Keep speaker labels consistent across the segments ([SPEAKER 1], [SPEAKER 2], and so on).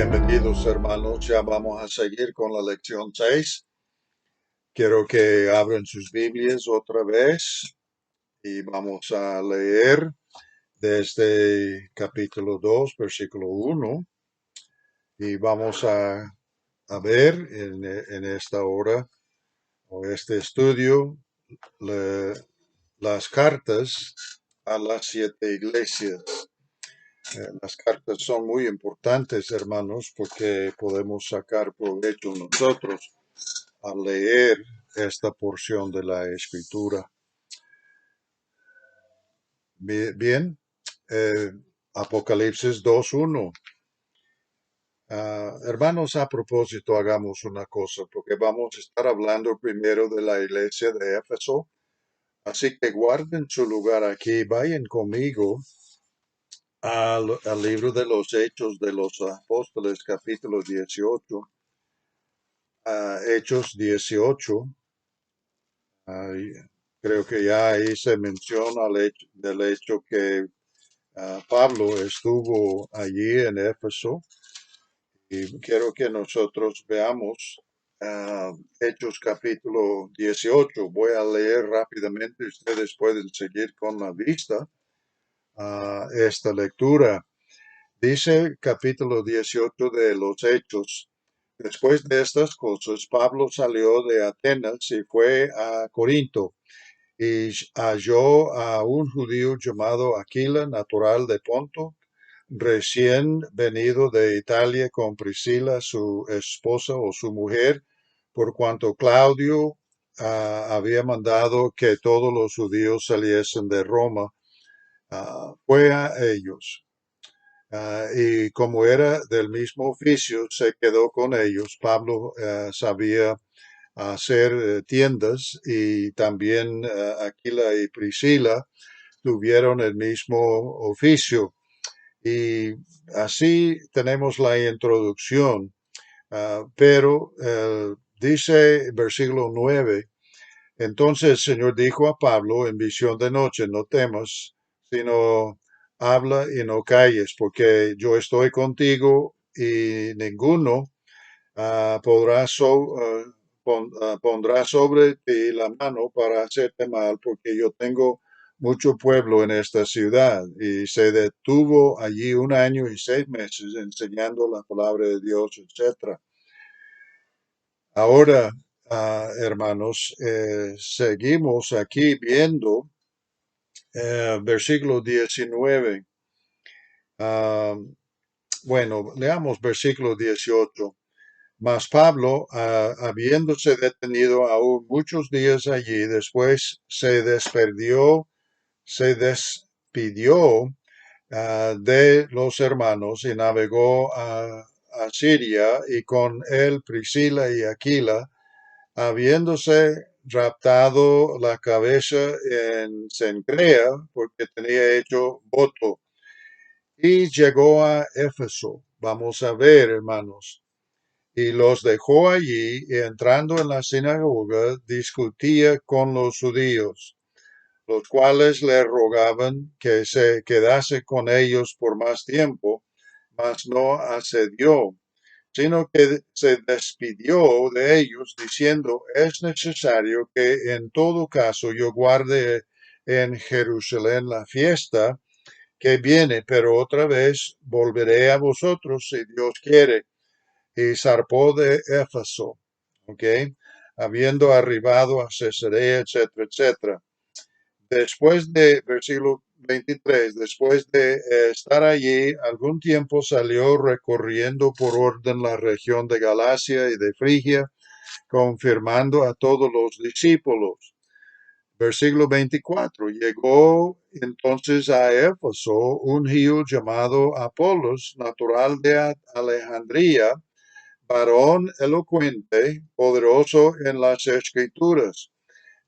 [SPEAKER 1] Bienvenidos hermanos, ya vamos a seguir con la lección 6. Quiero que abran sus Biblias otra vez y vamos a leer desde capítulo 2, versículo 1 y vamos a ver en esta hora o este estudio las cartas a las 7 iglesias. Las cartas son muy importantes, hermanos, porque podemos sacar provecho nosotros al leer esta porción de la escritura. Bien, Apocalipsis 2:1. Hermanos, a propósito, hagamos una cosa, porque vamos a estar hablando primero de la iglesia de Éfeso. Así que guarden su lugar aquí, vayan conmigo al libro de los Hechos de los Apóstoles, capítulo 18. Hechos 18. Creo que ya ahí se menciona del hecho que Pablo estuvo allí en Éfeso y quiero que nosotros veamos Hechos capítulo 18. Voy a leer rápidamente, ustedes pueden seguir con la vista esta lectura. Dice capítulo 18 de los Hechos. Después de estas cosas, Pablo salió de Atenas y fue a Corinto y halló a un judío llamado Aquila, natural de Ponto, recién venido de Italia con Priscila, su esposa o su mujer, por cuanto Claudio había mandado que todos los judíos saliesen de Roma. Fue a ellos. Y como era del mismo oficio, se quedó con ellos. Pablo sabía hacer tiendas y también Aquila y Priscila tuvieron el mismo oficio. Y así tenemos la introducción. Pero dice versículo 9, entonces el Señor dijo a Pablo en visión de noche, no temas, sino habla y no calles, porque yo estoy contigo y ninguno pondrá sobre ti la mano para hacerte mal, porque yo tengo mucho pueblo en esta ciudad. Y se detuvo allí 1 año y 6 meses enseñando la palabra de Dios, etc. Ahora, hermanos, seguimos aquí viendo versículo 19. Bueno, leamos versículo 18. Mas Pablo, habiéndose detenido aún muchos días allí, después se despidió de los hermanos y navegó a Siria y con él Priscila y Aquila, habiéndose raptado la cabeza en Cencrea, porque tenía hecho voto, y llegó a Éfeso. Vamos a ver, hermanos. Y los dejó allí y entrando en la sinagoga discutía con los judíos, los cuales le rogaban que se quedase con ellos por más tiempo, mas no accedió, sino que se despidió de ellos diciendo, es necesario que en todo caso yo guarde en Jerusalén la fiesta que viene, pero otra vez volveré a vosotros si Dios quiere. Y zarpó de Éfeso, ¿ok? Habiendo arribado a Cesarea, etcétera, etcétera. Después de, versículo 23, después de estar allí algún tiempo salió recorriendo por orden la región de Galacia y de Frigia, confirmando a todos los discípulos. Versículo 24, llegó entonces a Éfeso un judío llamado Apolos, natural de Alejandría, varón elocuente, poderoso en las escrituras.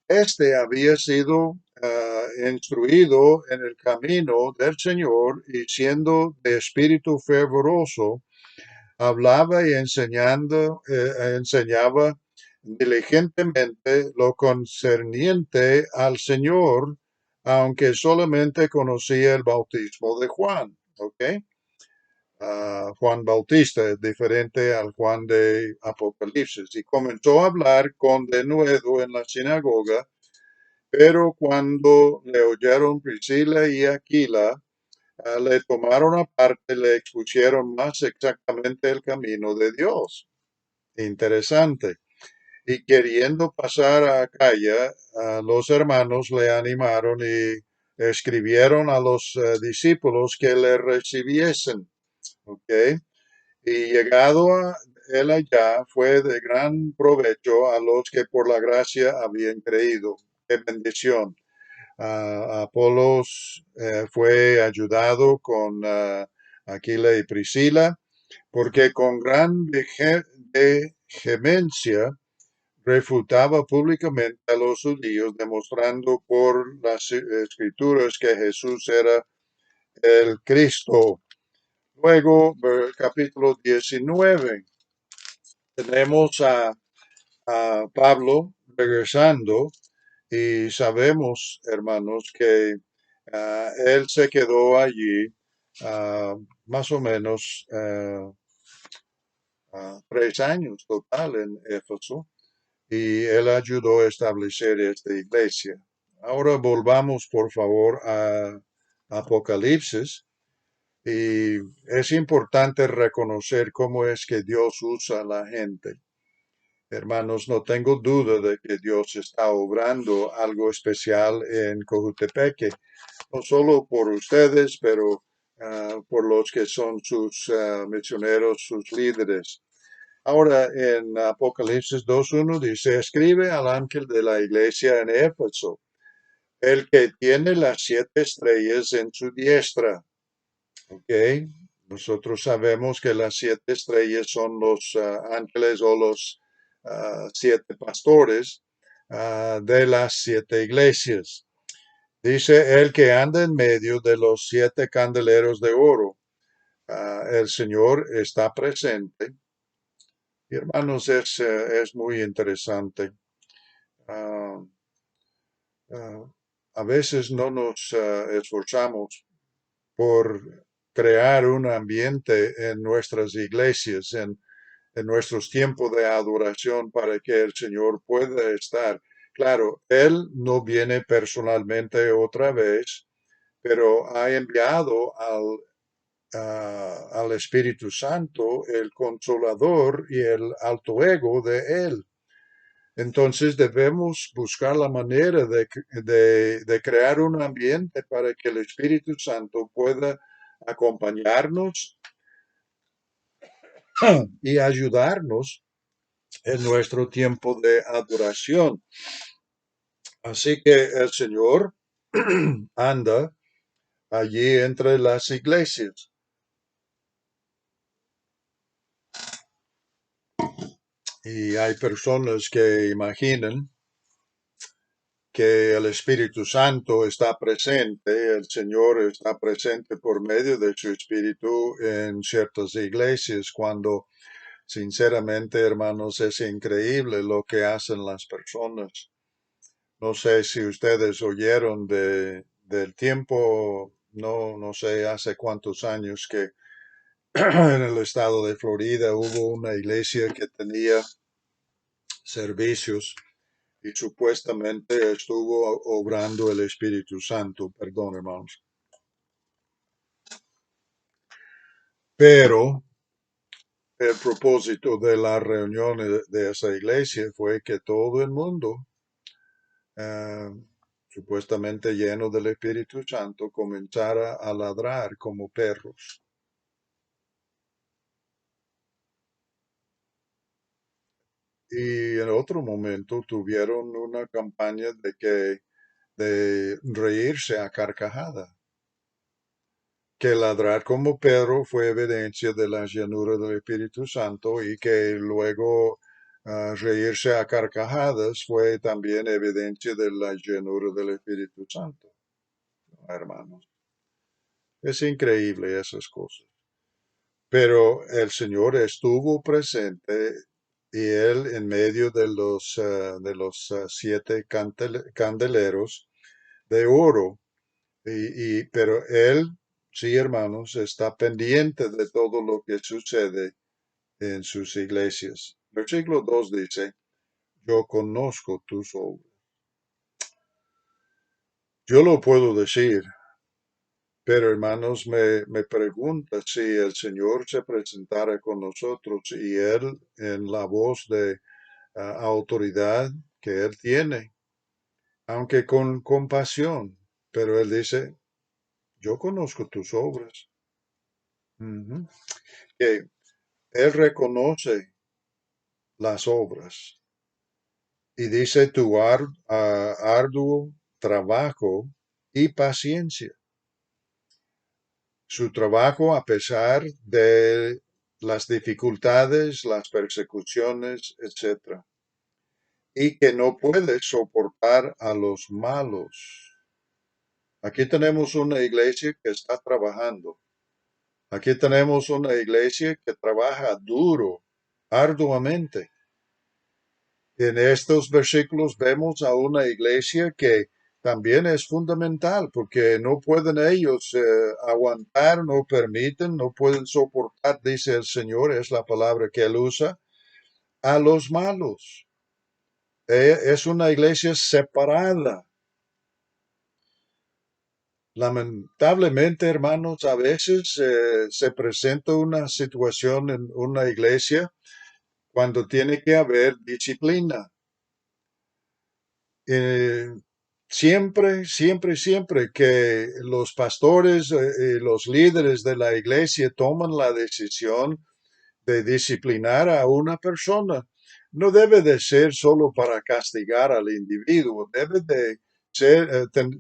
[SPEAKER 1] Este había sido instruido en el camino del Señor y siendo de espíritu fervoroso, hablaba y enseñaba diligentemente lo concerniente al Señor, aunque solamente conocía el bautismo de Juan. ¿Ok? Juan Bautista, es diferente al Juan de Apocalipsis. Y comenzó a hablar con denuedo en la sinagoga, pero cuando le oyeron Priscila y Aquila, le tomaron aparte, le expusieron más exactamente el camino de Dios. Interesante. Y queriendo pasar a Acaya, los hermanos le animaron y escribieron a los discípulos que le recibiesen. ¿Ok? Y llegado a él allá, fue de gran provecho a los que por la gracia habían creído. ¡Qué bendición! Apolos fue ayudado con Aquila y Priscila, porque con gran vehemencia refutaba públicamente a los judíos, demostrando por las escrituras que Jesús era el Cristo. Luego, capítulo 19, tenemos a Pablo regresando y sabemos, hermanos, que él se quedó allí más o menos 3 años total en Éfeso y él ayudó a establecer esta iglesia. Ahora volvamos, por favor, a Apocalipsis. Y es importante reconocer cómo es que Dios usa a la gente. Hermanos, no tengo duda de que Dios está obrando algo especial en Cojutepeque, no solo por ustedes, pero por los que son sus misioneros, sus líderes. Ahora, en Apocalipsis 2.1 dice, escribe al ángel de la iglesia en Éfeso, el que tiene las 7 estrellas en su diestra. ¿Ok? Nosotros sabemos que las 7 estrellas son los ángeles o los 7 pastores de las 7 iglesias. Dice el que anda en medio de los 7 candeleros de oro. El Señor está presente. Y hermanos, es muy interesante. Ah, ah, a veces no nos esforzamos por crear un ambiente en nuestras iglesias, en nuestros tiempos de adoración para que el Señor pueda estar. Claro, Él no viene personalmente otra vez, pero ha enviado al Espíritu Santo, el Consolador y el alto ego de Él. Entonces debemos buscar la manera de crear un ambiente para que el Espíritu Santo pueda acompañarnos y ayudarnos en nuestro tiempo de adoración. Así que el Señor anda allí entre las iglesias. Y hay personas que imaginan que el Espíritu Santo está presente, el Señor está presente por medio de su Espíritu en ciertas iglesias, cuando sinceramente, hermanos, es increíble lo que hacen las personas. No sé si ustedes oyeron del tiempo, no sé hace cuántos años que en el estado de Florida hubo una iglesia que tenía servicios y supuestamente estuvo obrando el Espíritu Santo, perdón, hermanos. Pero el propósito de la reunión de esa iglesia fue que todo el mundo, eh, supuestamente lleno del Espíritu Santo, comenzara a ladrar como perros. Y en otro momento tuvieron una campaña de reírse a carcajada, que ladrar como Pedro fue evidencia de la llenura del Espíritu Santo y que luego reírse a carcajadas fue también evidencia de la llenura del Espíritu Santo, hermanos. Es increíble esas cosas. Pero el Señor estuvo presente y Él en medio de los 7 candeleros de oro. Pero Él sí, hermanos, está pendiente de todo lo que sucede en sus iglesias. Versículo 2 dice, yo conozco tus obras. Yo lo puedo decir, pero hermanos, me pregunta si el Señor se presentara con nosotros y Él en la voz de autoridad que Él tiene, aunque con compasión, pero Él dice, yo conozco tus obras. Ujú. Que Él reconoce las obras y dice tu arduo trabajo y paciencia. Su trabajo a pesar de las dificultades, las persecuciones, etcétera, y que no puede soportar a los malos. Aquí tenemos una iglesia que está trabajando. Aquí tenemos una iglesia que trabaja duro, arduamente. En estos versículos vemos a una iglesia que también es fundamental porque no pueden ellos aguantar, no permiten, no pueden soportar, dice el Señor, es la palabra que él usa, a los malos. Es una iglesia separada. Lamentablemente, hermanos, a veces se presenta una situación en una iglesia cuando tiene que haber disciplina. Eh, siempre que los pastores y los líderes de la iglesia toman la decisión de disciplinar a una persona, no debe de ser solo para castigar al individuo,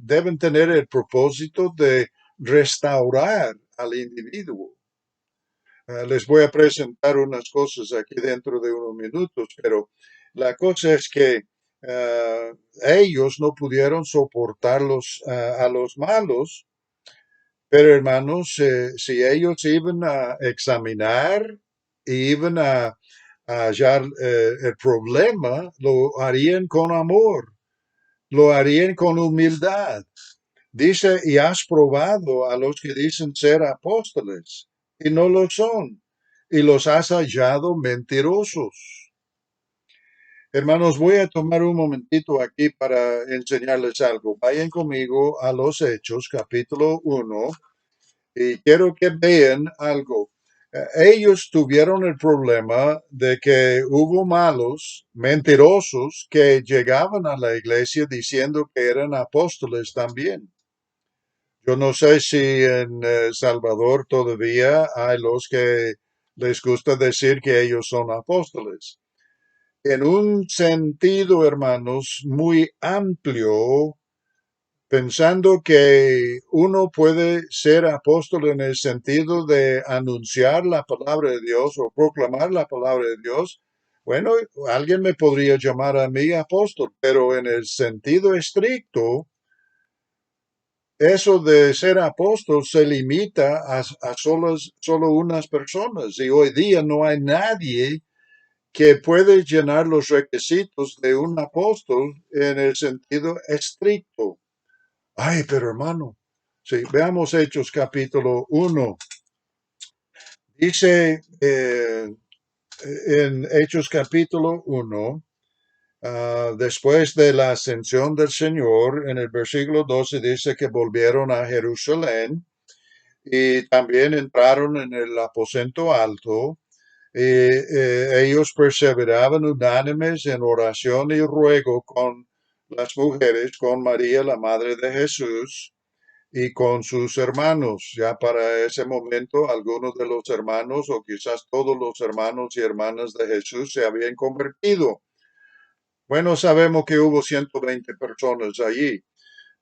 [SPEAKER 1] deben tener el propósito de restaurar al individuo. Les voy a presentar unas cosas aquí dentro de unos minutos, pero la cosa es que ah, ellos no pudieron soportarlos a los malos, pero hermanos, si ellos iban a examinar y iban a hallar el problema, lo harían con amor, lo harían con humildad. Dice, y has probado a los que dicen ser apóstoles y no lo son, y los has hallado mentirosos. Hermanos, voy a tomar un momentito aquí para enseñarles algo. Vayan conmigo a los Hechos, capítulo 1, y quiero que vean algo. Ellos tuvieron el problema de que hubo malos, mentirosos, que llegaban a la iglesia diciendo que eran apóstoles también. Yo no sé si en Salvador todavía hay los que les gusta decir que ellos son apóstoles. En un sentido, hermanos, muy amplio, pensando que uno puede ser apóstol en el sentido de anunciar la palabra de Dios o proclamar la palabra de Dios. Bueno, alguien me podría llamar a mí apóstol, pero en el sentido estricto, eso de ser apóstol se limita solo unas personas y hoy día no hay nadie que puede llenar los requisitos de un apóstol en el sentido estricto. Ay, pero hermano, si veamos Hechos capítulo 1, dice en Hechos capítulo 1, después de la ascensión del Señor, en el versículo 12 dice que volvieron a Jerusalén y también entraron en el aposento alto. Y, ellos perseveraban unánimes en oración y ruego con las mujeres, con María, la madre de Jesús, y con sus hermanos. Ya para ese momento, algunos de los hermanos, o quizás todos los hermanos y hermanas de Jesús, se habían convertido. Bueno, sabemos que hubo 120 personas allí.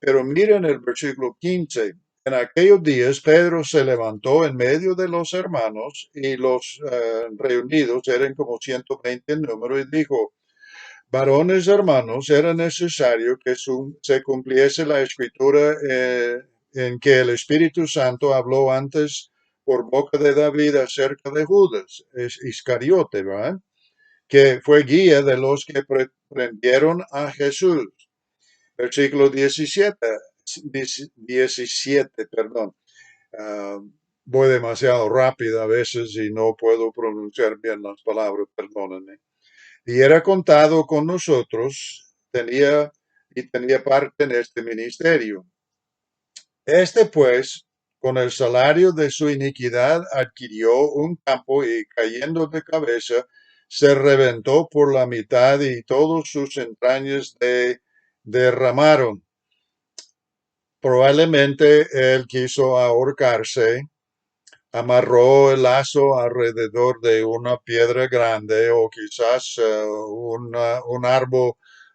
[SPEAKER 1] Pero miren el versículo 15. En aquellos días Pedro se levantó en medio de los hermanos y los reunidos eran como 120 en número y dijo, varones hermanos, era necesario que se cumpliese la escritura en que el Espíritu Santo habló antes por boca de David acerca de Judas, es Iscariote, ¿verdad? Que fue guía de los que prendieron a Jesús. Versículo 17, perdón. Ah, voy demasiado rápido a veces y no puedo pronunciar bien las palabras, perdónenme. Y era contado con nosotros, tenía parte en este ministerio. Este pues, con el salario de su iniquidad, adquirió un campo y cayendo de cabeza, se reventó por la mitad y todos sus entrañas derramaron. Probablemente él quiso ahorcarse, amarró el lazo alrededor de una piedra grande o quizás un árbol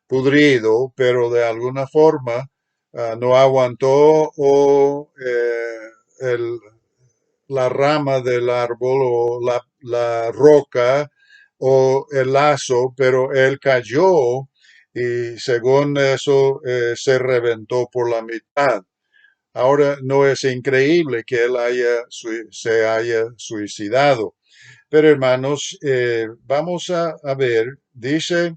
[SPEAKER 1] pudrido, pero de alguna forma no aguantó el, la rama del árbol o la roca o el lazo, pero él cayó y según eso se reventó por la mitad. Ahora, no es increíble que él se haya suicidado, pero hermanos, vamos a ver, dice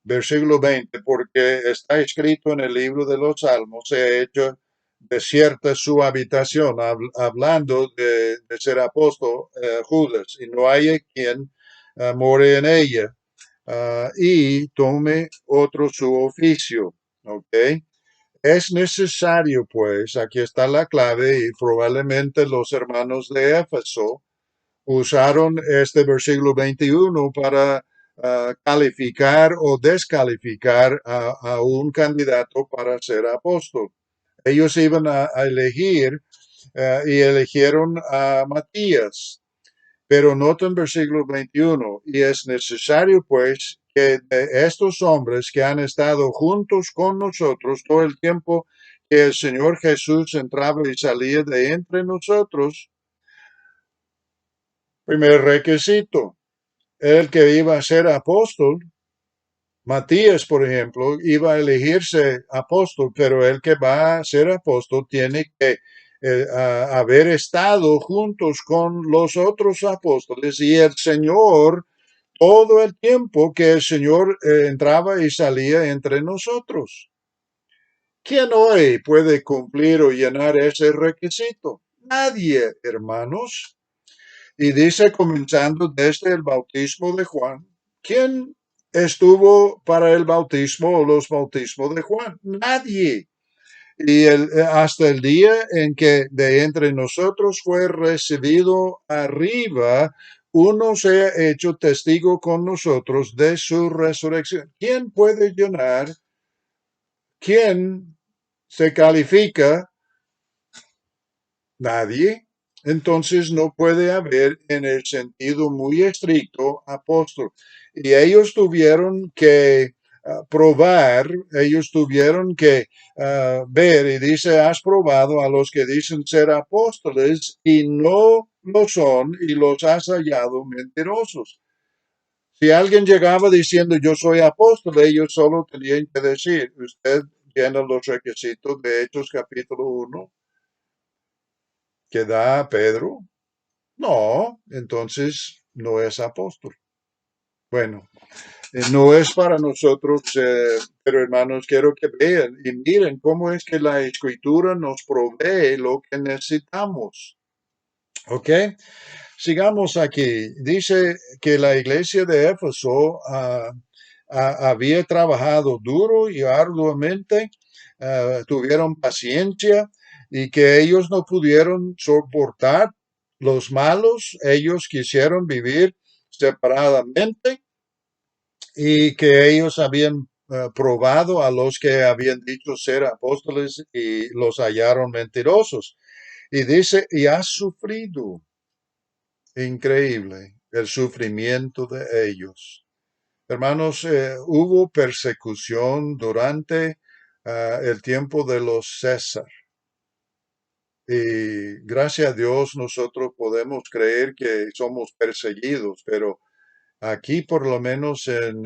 [SPEAKER 1] versículo 20, porque está escrito en el libro de los Salmos, se ha hecho desierta su habitación, hablando de ser apóstol Judas, y no hay quien more en ella, y tome otro su oficio. ¿Ok? Es necesario, pues, aquí está la clave y probablemente los hermanos de Éfeso usaron este versículo 21 para calificar o descalificar a un candidato para ser apóstol. Ellos iban a elegir y eligieron a Matías. Pero nota en versículo 21, y es necesario pues que de estos hombres que han estado juntos con nosotros todo el tiempo que el Señor Jesús entraba y salía de entre nosotros, primer requisito, el que iba a ser apóstol, Matías, por ejemplo, iba a elegirse apóstol, pero el que va a ser apóstol tiene que haber estado juntos con los otros apóstoles y el Señor todo el tiempo que el Señor entraba y salía entre nosotros. ¿Quién hoy puede cumplir o llenar ese requisito? Nadie, hermanos. Y dice, comenzando desde el bautismo de Juan, ¿quién estuvo para el bautismo o los bautismos de Juan? Nadie. Y hasta el día en que de entre nosotros fue recibido arriba, uno se ha hecho testigo con nosotros de su resurrección. ¿Quién puede llenar? ¿Quién se califica? Nadie. Entonces no puede haber en el sentido muy estricto apóstol. Y ellos tuvieron que probar, ellos tuvieron que ver, y dice, has probado a los que dicen ser apóstoles y no lo son y los has hallado mentirosos. Si alguien llegaba diciendo yo soy apóstol, ellos solo tenían que decir, usted llena los requisitos de Hechos capítulo 1 que da Pedro. No, entonces no es apóstol. Bueno, no es para nosotros, pero hermanos, quiero que vean y miren cómo es que la escritura nos provee lo que necesitamos. ¿Ok? Sigamos aquí. Dice que la iglesia de Éfeso había trabajado duro y arduamente, tuvieron paciencia y que ellos no pudieron soportar los malos, ellos quisieron vivir separadamente y que ellos habían probado a los que habían dicho ser apóstoles y los hallaron mentirosos. Y dice, y has sufrido. Increíble el sufrimiento de ellos. Hermanos, hubo persecución durante el tiempo de los César. Y gracias a Dios nosotros podemos creer que somos perseguidos, pero aquí por lo menos en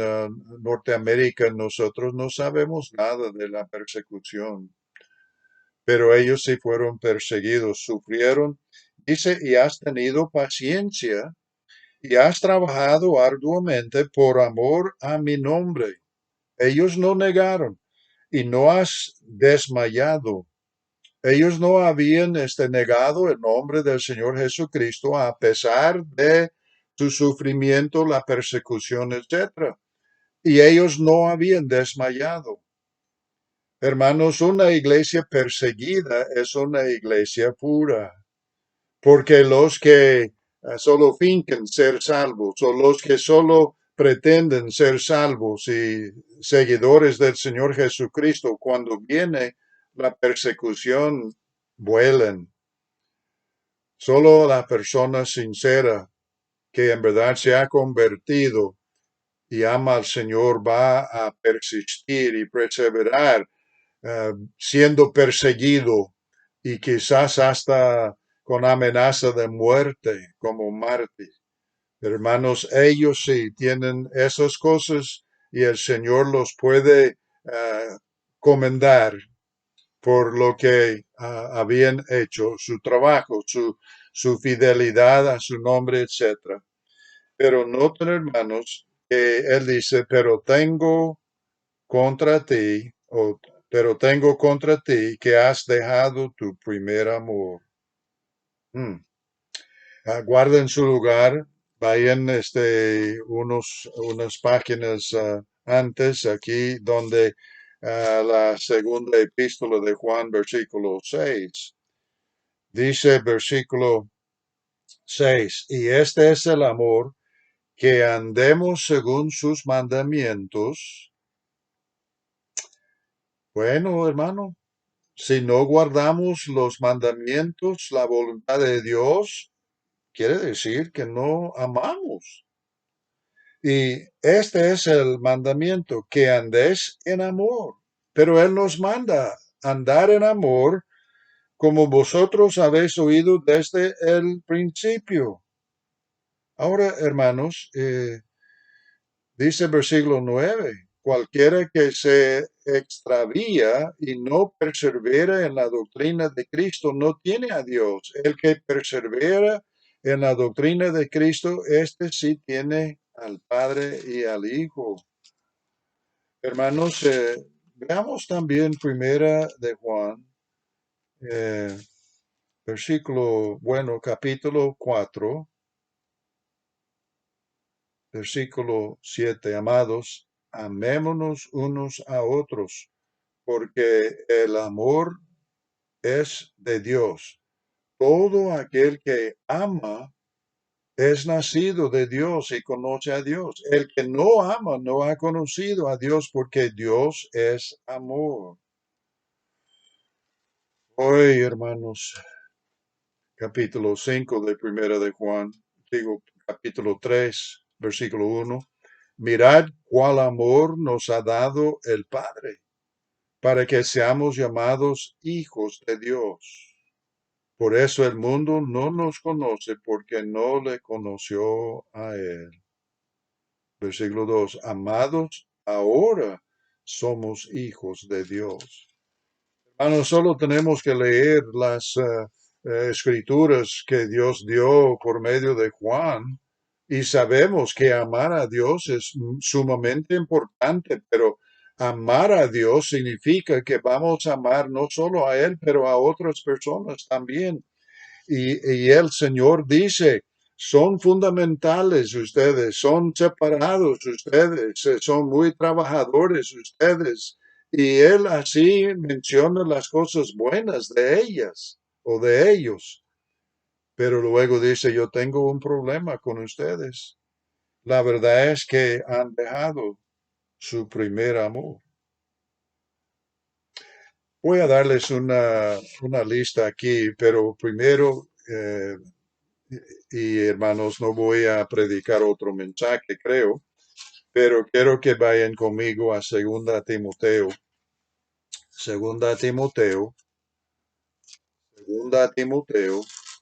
[SPEAKER 1] Norteamérica nosotros no sabemos nada de la persecución, pero ellos sí fueron perseguidos, sufrieron. Dice, y has tenido paciencia y has trabajado arduamente por amor a mi nombre. Ellos no negaron y no has desmayado. Ellos no habían negado el nombre del Señor Jesucristo a pesar de su sufrimiento, la persecución, etcétera. Y ellos no habían desmayado. Hermanos, una iglesia perseguida es una iglesia pura, porque los que solo finquen ser salvos o los que solo pretenden ser salvos y seguidores del Señor Jesucristo, cuando viene la persecución, vuelan. Solo la persona sincera que en verdad se ha convertido y ama al Señor va a persistir y perseverar siendo perseguido y quizás hasta con amenaza de muerte como mártir. Hermanos, ellos sí tienen esas cosas y el Señor los puede comendar por lo que habían hecho, su trabajo, su fidelidad a su nombre, etcétera. Pero noten, hermanos, que él dice, pero tengo contra ti, pero tengo contra ti que has dejado tu primer amor. Mm. Guarden su lugar, vayan unas páginas antes, aquí donde la segunda epístola de Juan, versículo 6. Dice versículo 6, y este es el amor, que andemos según sus mandamientos. Bueno, hermano, si no guardamos los mandamientos, la voluntad de Dios, quiere decir que no amamos. Y este es el mandamiento, que andéis en amor. Pero Él nos manda andar en amor como vosotros habéis oído desde el principio. Ahora, hermanos, dice el versículo 9, cualquiera que se extravía y no persevera en la doctrina de Cristo no tiene a Dios. El que persevera en la doctrina de Cristo, este sí tiene al Padre y al Hijo. Hermanos, veamos también primera de Juan, eh, capítulo 4, versículo 7. Amados, amémonos unos a otros, porque el amor es de Dios. Todo aquel que ama es nacido de Dios y conoce a Dios. El que no ama no ha conocido a Dios, porque Dios es amor. Hoy, hermanos, capítulo 5 de Primera de Juan, digo capítulo 3, versículo 1. Mirad cuál amor nos ha dado el Padre, para que seamos llamados hijos de Dios. Por eso el mundo no nos conoce, porque no le conoció a Él. Versículo 2. Amados, ahora somos hijos de Dios. Hermanos, solo tenemos que leer las escrituras que Dios dio por medio de Juan y sabemos que amar a Dios es sumamente importante, pero amar a Dios significa que vamos a amar no solo a Él, pero a otras personas también. Y el Señor dice, son fundamentales ustedes, son separados ustedes, son muy trabajadores ustedes. Y Él así menciona las cosas buenas de ellas o de ellos. Pero luego dice, yo tengo un problema con ustedes. La verdad es que han dejado su primer amor. Voy a darles una lista aquí, pero primero y hermanos, no voy a predicar otro mensaje, creo, pero quiero que vayan conmigo a Segunda Timoteo, Segunda Timoteo,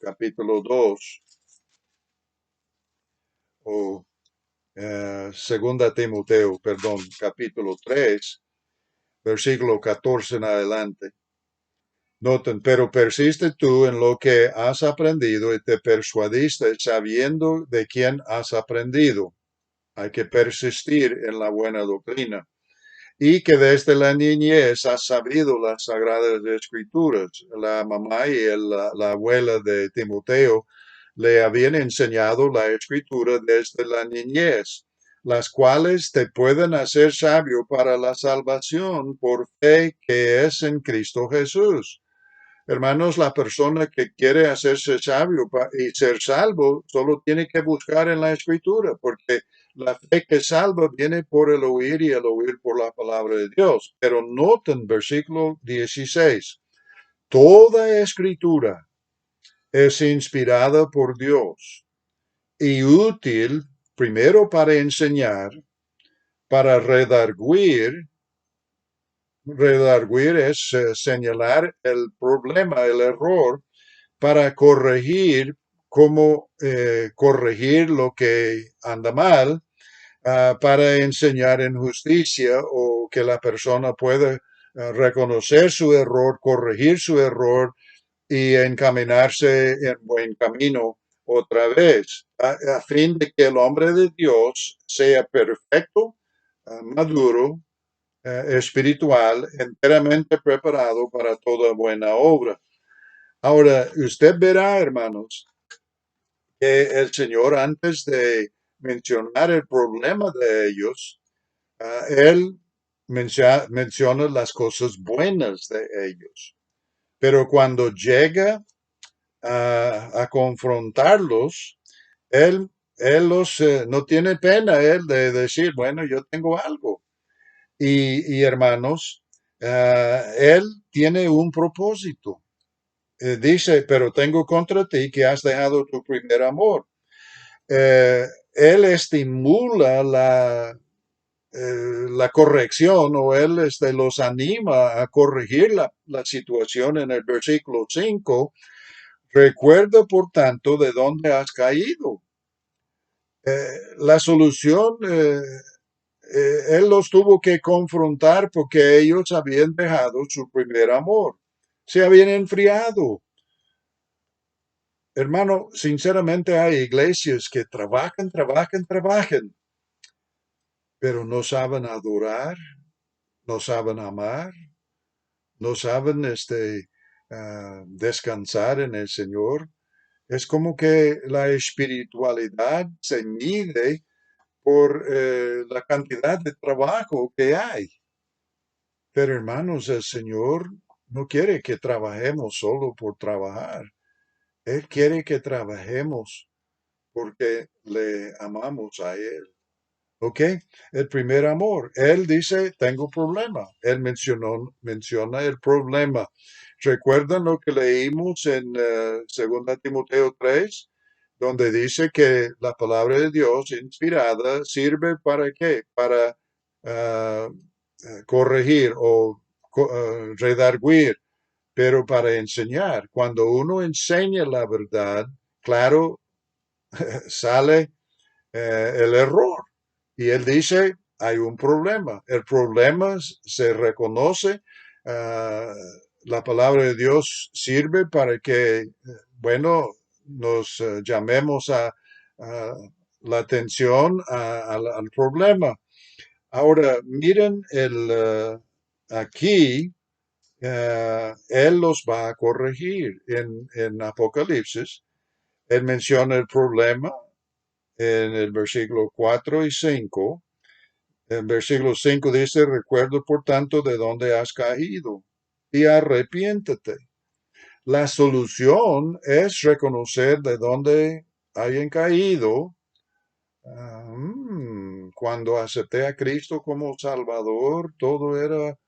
[SPEAKER 1] capítulo 2 o Segunda Timoteo, perdón, capítulo 3 versículo 14 en adelante. Noten, pero persiste tú en lo que has aprendido y te persuadiste sabiendo de quién has aprendido. Hay que persistir en la buena doctrina. y que desde la niñez ha sabido las Sagradas Escrituras. La mamá y la abuela de Timoteo le habían enseñado la Escritura desde la niñez, las cuales te pueden hacer sabio para la salvación por fe que es en Cristo Jesús. Hermanos, la persona que quiere hacerse sabio y ser salvo solo tiene que buscar en la escritura, porque la fe que salva viene por el oír y el oír por la palabra de Dios. Pero noten versículo 16, toda escritura es inspirada por Dios y útil primero para enseñar, para redarguir. Redarguir es señalar el problema, el error, para corregir cómo corregir lo que anda mal, para enseñar en justicia o que la persona pueda reconocer su error, corregir su error y encaminarse en buen camino otra vez, a fin de que el hombre de Dios sea perfecto, maduro, espiritual, enteramente preparado para toda buena obra. Ahora, usted verá, hermanos, que el Señor, antes de mencionar el problema de ellos, Él menciona las cosas buenas de ellos. Pero cuando llega a confrontarlos, Él, no tiene pena Él de decir, bueno, yo tengo algo. Y hermanos, Él tiene un propósito. Dice, pero tengo contra ti que has dejado tu primer amor. Él estimula la corrección o él los anima a corregir la situación en el versículo 5. Recuerda, por tanto, de dónde has caído. La solución, él los tuvo que confrontar porque ellos habían dejado su primer amor. Se habían enfriado. Hermano, sinceramente hay iglesias que trabajan, pero no saben adorar, no saben amar, no saben descansar en el Señor. Es como que la espiritualidad se mide por la cantidad de trabajo que hay. Pero hermanos, el Señor no quiere que trabajemos solo por trabajar. Él quiere que trabajemos porque le amamos a Él. ¿Ok? El primer amor. Él dice, tengo problema. Él menciona el problema. ¿Recuerdan lo que leímos en 2 Timoteo 3, donde dice que la palabra de Dios inspirada sirve para qué? Para ah, corregir o redarguir, pero para enseñar. Cuando uno enseña la verdad, claro, sale el error. Y él dice, hay un problema. El problema se reconoce. ah, la palabra de Dios sirve para que, bueno, nos llamemos a la atención al problema. Ahora, miren aquí, él los va a corregir en Apocalipsis. Él menciona el problema en el versículo 4 y 5. En versículo 5 dice, recuerdo por tanto de dónde has caído y arrepiéntete. La solución es reconocer de dónde hayan caído. Cuando acepté a Cristo como Salvador, todo era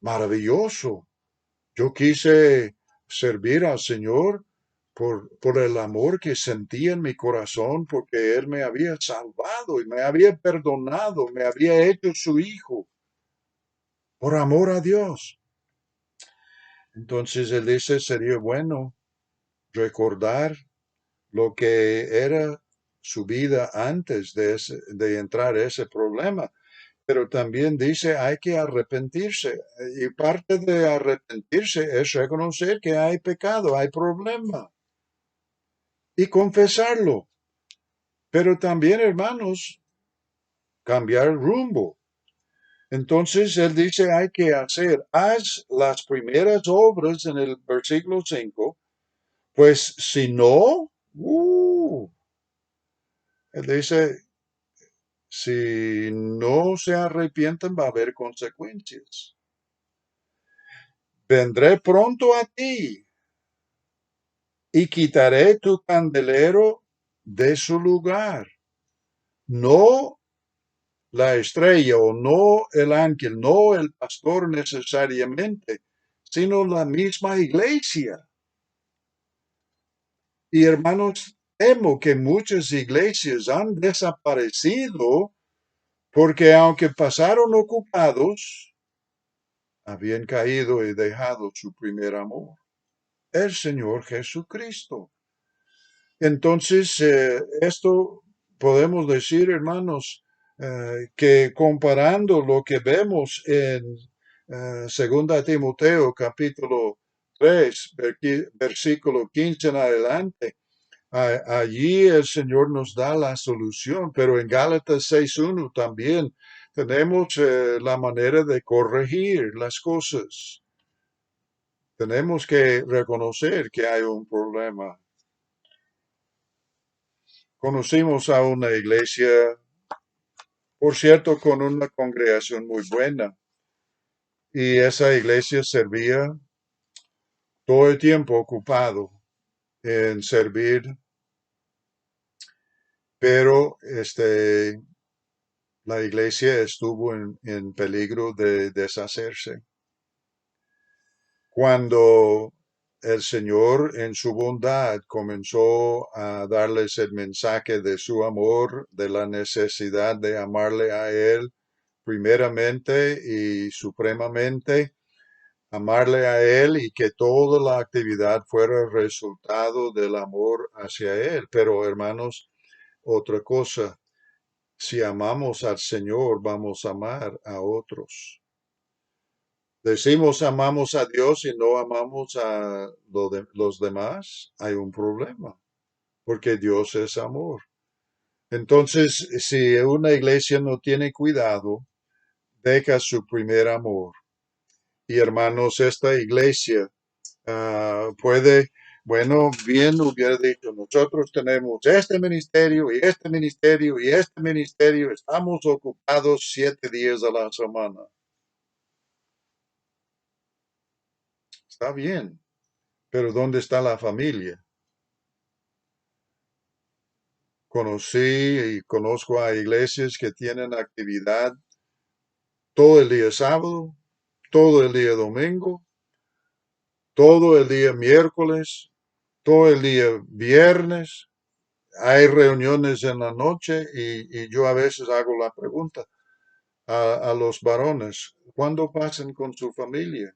[SPEAKER 1] maravilloso. Yo quise servir al Señor por el amor que sentía en mi corazón, porque Él me había salvado y me había perdonado, me había hecho su hijo, por amor a Dios. Entonces Él dice, sería bueno recordar lo que era su vida antes de entrar a ese problema. Pero también dice, hay que arrepentirse. Y parte de arrepentirse es reconocer que hay pecado, hay problema y confesarlo. Pero también, hermanos, cambiar rumbo. Entonces él dice, hay que haz las primeras obras en el versículo 5, pues si no, él dice, si no se arrepienten va a haber consecuencias. Vendré pronto a ti y quitaré tu candelero de su lugar. No la estrella o no el ángel, no el pastor necesariamente, sino la misma iglesia. Y hermanos, temo que muchas iglesias han desaparecido porque aunque pasaron ocupados, habían caído y dejado su primer amor, el Señor Jesucristo. Entonces, esto podemos decir, hermanos, que comparando lo que vemos en 2 Timoteo capítulo 3, versículo 15 en adelante, allí el Señor nos da la solución, pero en Gálatas 6:1 también tenemos la manera de corregir las cosas. Tenemos que reconocer que hay un problema. Conocimos a una iglesia, por cierto, con una congregación muy buena, y esa iglesia servía todo el tiempo ocupado en servir, pero la iglesia estuvo en peligro de deshacerse. Cuando el Señor en su bondad comenzó a darles el mensaje de su amor, de la necesidad de amarle a Él primeramente y supremamente, amarle a Él y que toda la actividad fuera resultado del amor hacia Él. Pero hermanos, otra cosa, si amamos al Señor, vamos a amar a otros. Decimos amamos a Dios y no amamos a los demás, hay un problema, porque Dios es amor. Entonces, si una iglesia no tiene cuidado, deja su primer amor. Y hermanos, esta iglesia puede, bueno, bien hubiera dicho, nosotros tenemos este ministerio y este ministerio y este ministerio, estamos ocupados 7 días a la semana. Está bien, pero ¿dónde está la familia? Conocí y conozco a iglesias que tienen actividad todo el día sábado, todo el día domingo, todo el día miércoles, todo el día viernes. Hay reuniones en la noche y yo a veces hago la pregunta a los varones, ¿cuándo pasan con su familia?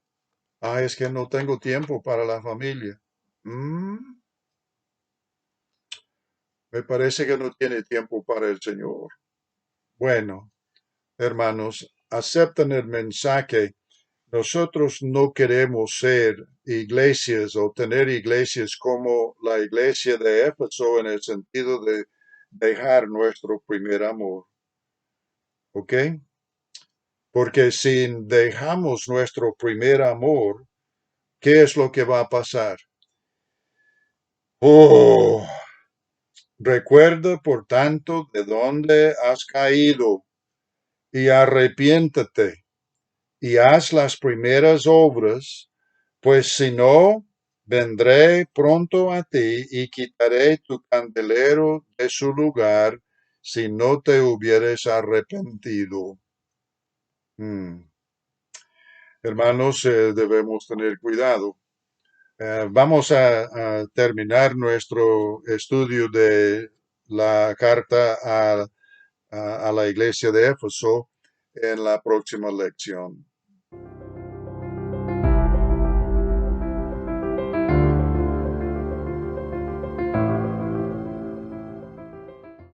[SPEAKER 1] Ah, es que no tengo tiempo para la familia. Mm, me parece que no tiene tiempo para el Señor. Bueno, hermanos, aceptan el mensaje. Nosotros no queremos ser iglesias o tener iglesias como la iglesia de Éfeso en el sentido de dejar nuestro primer amor. ¿Ok? Porque si dejamos nuestro primer amor, ¿qué es lo que va a pasar? Oh, recuerda por tanto de dónde has caído y arrepiéntate y haz las primeras obras, pues si no, vendré pronto a ti y quitaré tu candelero de su lugar si no te hubieres arrepentido. Hmm. Hermanos, debemos tener cuidado. Vamos a terminar nuestro estudio de la carta a la iglesia de Éfeso en la próxima lección.